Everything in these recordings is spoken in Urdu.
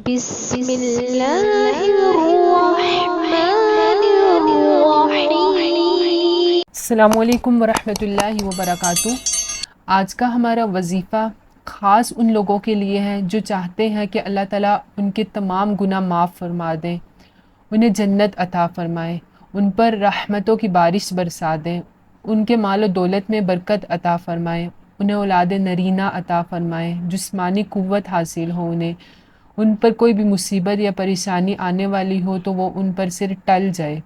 بسم اللہ الرحمن الرحیم۔ السلام علیکم ورحمۃ اللہ وبرکاتہ۔ آج کا ہمارا وظیفہ خاص ان لوگوں کے لیے ہے جو چاہتے ہیں کہ اللہ تعالیٰ ان کے تمام گناہ معاف فرما دیں، انہیں جنت عطا فرمائے، ان پر رحمتوں کی بارش برسا دیں، ان کے مال و دولت میں برکت عطا فرمائے، انہیں اولاد نرینہ عطا فرمائے، جسمانی قوت حاصل ہو، ان پر کوئی بھی مصیبت یا پریشانی آنے والی ہو تو وہ ان پر سے ٹل جائے،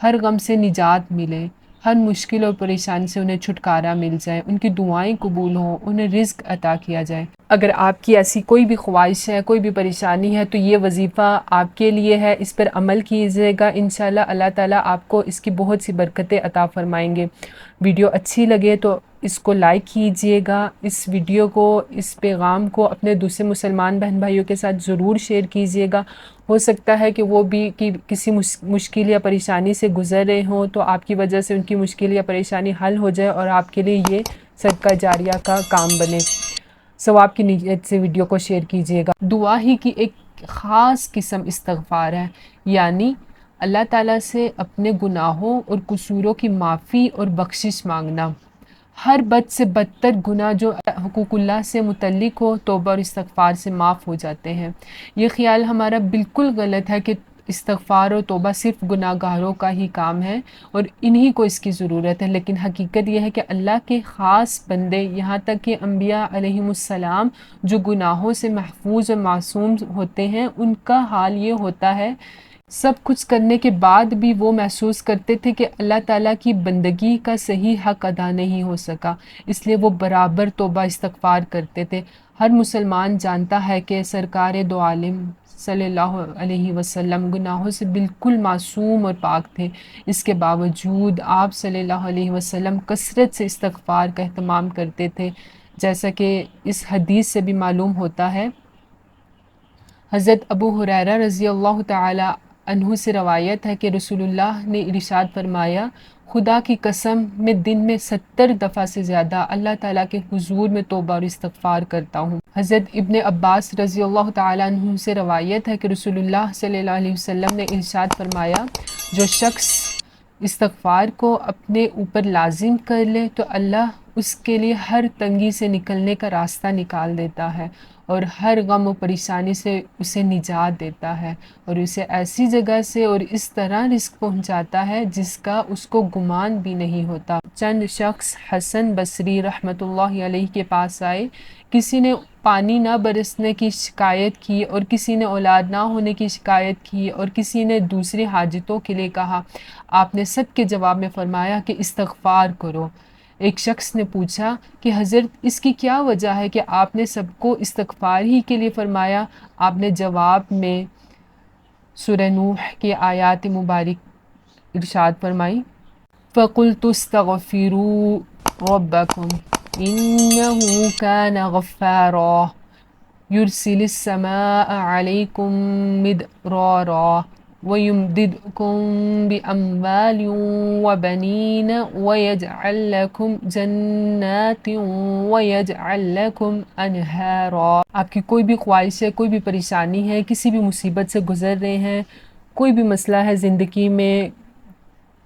ہر غم سے نجات ملے، ہر مشکل اور پریشانی سے انہیں چھٹکارا مل جائے، ان کی دعائیں قبول ہوں، انہیں رزق عطا کیا جائے۔ اگر آپ کی ایسی کوئی بھی خواہش ہے، کوئی بھی پریشانی ہے تو یہ وظیفہ آپ کے لیے ہے، اس پر عمل کیجیے گا، انشاءاللہ اللہ تعالیٰ آپ کو اس کی بہت سی برکتیں عطا فرمائیں گے۔ ویڈیو اچھی لگے تو اس کو لائک کیجیے گا، اس ویڈیو کو، اس پیغام کو اپنے دوسرے مسلمان بہن بھائیوں کے ساتھ ضرور شیئر کیجیے گا۔ ہو سکتا ہے کہ وہ بھی کسی مشکل یا پریشانی سے گزر رہے ہوں تو آپ کی وجہ سے ان کی مشکل یا پریشانی حل ہو جائے اور آپ کے لیے یہ صدقہ جاریہ کا کام بنے۔ ثواب کی نیت سے ویڈیو کو شیئر کیجیے گا۔ دعا ہی کی ایک خاص قسم استغفار ہے، یعنی اللہ تعالیٰ سے اپنے گناہوں اور قصوروں کی معافی اور بخشش مانگنا۔ ہر بد سے بدتر گناہ جو حقوق اللہ سے متعلق ہو توبہ اور استغفار سے معاف ہو جاتے ہیں۔ یہ خیال ہمارا بالکل غلط ہے کہ استغفار اور توبہ صرف گناہ گاروں کا ہی کام ہے اور انہی کو اس کی ضرورت ہے، لیکن حقیقت یہ ہے کہ اللہ کے خاص بندے، یہاں تک کہ انبیاء علیہم السلام جو گناہوں سے محفوظ اور معصوم ہوتے ہیں، ان کا حال یہ ہوتا ہے سب کچھ کرنے کے بعد بھی وہ محسوس کرتے تھے کہ اللہ تعالیٰ کی بندگی کا صحیح حق ادا نہیں ہو سکا، اس لیے وہ برابر توبہ استغفار کرتے تھے۔ ہر مسلمان جانتا ہے کہ سرکار دو عالم صلی اللہ علیہ وسلم گناہوں سے بالکل معصوم اور پاک تھے، اس کے باوجود آپ صلی اللہ علیہ وسلم کثرت سے استغفار کا اہتمام کرتے تھے، جیسا کہ اس حدیث سے بھی معلوم ہوتا ہے۔ حضرت ابو ہریرہ رضی اللہ تعالی عنہ سے روایت ہے کہ رسول اللہ نے ارشاد فرمایا، خدا کی قسم میں دن میں 70 دفعہ سے زیادہ اللہ تعالیٰ کے حضور میں توبہ اور استغفار کرتا ہوں۔ حضرت ابن عباس رضی اللہ تعالیٰ عنہ سے روایت ہے کہ رسول اللہ صلی اللہ علیہ وسلم نے ارشاد فرمایا، جو شخص استغفار کو اپنے اوپر لازم کر لے تو اللہ اس کے لیے ہر تنگی سے نکلنے کا راستہ نکال دیتا ہے اور ہر غم و پریشانی سے اسے نجات دیتا ہے اور اسے ایسی جگہ سے اور اس طرح رزق پہنچاتا ہے جس کا اس کو گمان بھی نہیں ہوتا۔ چند شخص حسن بصری رحمۃ اللہ علیہ کے پاس آئے، کسی نے پانی نہ برسنے کی شکایت کی اور کسی نے اولاد نہ ہونے کی شکایت کی اور کسی نے دوسری حاجتوں کے لیے کہا۔ آپ نے سب کے جواب میں فرمایا کہ استغفار کرو۔ ایک شخص نے پوچھا کہ حضرت اس کی کیا وجہ ہے کہ آپ نے سب کو استغفار ہی کے لیے فرمایا؟ آپ نے جواب میں سورہ نوح کی آیات مبارک ارشاد فرمائی، فَقُلْتُ اسْتَغْفِرُوا رَبَّكُمْ إِنَّهُ كَانَ غَفَّارًا يُرْسِلِ السَّمَاءَ عَلَيْكُمْ مِدْرَارًا وَيُمْدِدْكُمْ بِأَمْوَالٍ وَبَنِينَ وَيَجْعَلْ لَكُمْ جَنَّاتٍ وَيَجْعَلْ لَكُمْ أَنْهَارًا۔ آپ کی کوئی بھی خواہش ہے، کوئی بھی پریشانی ہے، کسی بھی مصیبت سے گزر رہے ہیں، کوئی بھی مسئلہ ہے زندگی میں،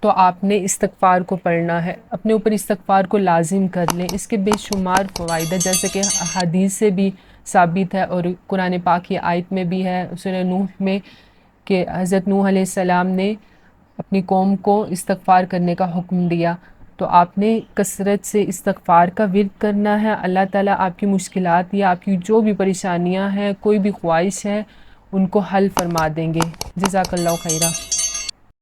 تو آپ نے استغفار کو پڑھنا ہے، اپنے اوپر استغفار کو لازم کر لیں۔ اس کے بے شمار فوائد ہیں، جیسے کہ حدیث سے بھی ثابت ہے اور قرآن پاک کی آیت میں بھی ہے سورہ نوح میں کہ حضرت نوح علیہ السلام نے اپنی قوم کو استغفار کرنے کا حکم دیا، تو آپ نے کثرت سے استغفار کا ورد کرنا ہے۔ اللہ تعالیٰ آپ کی مشکلات یا آپ کی جو بھی پریشانیاں ہیں، کوئی بھی خواہش ہے، ان کو حل فرما دیں گے۔ جزاک اللہ خیرہ۔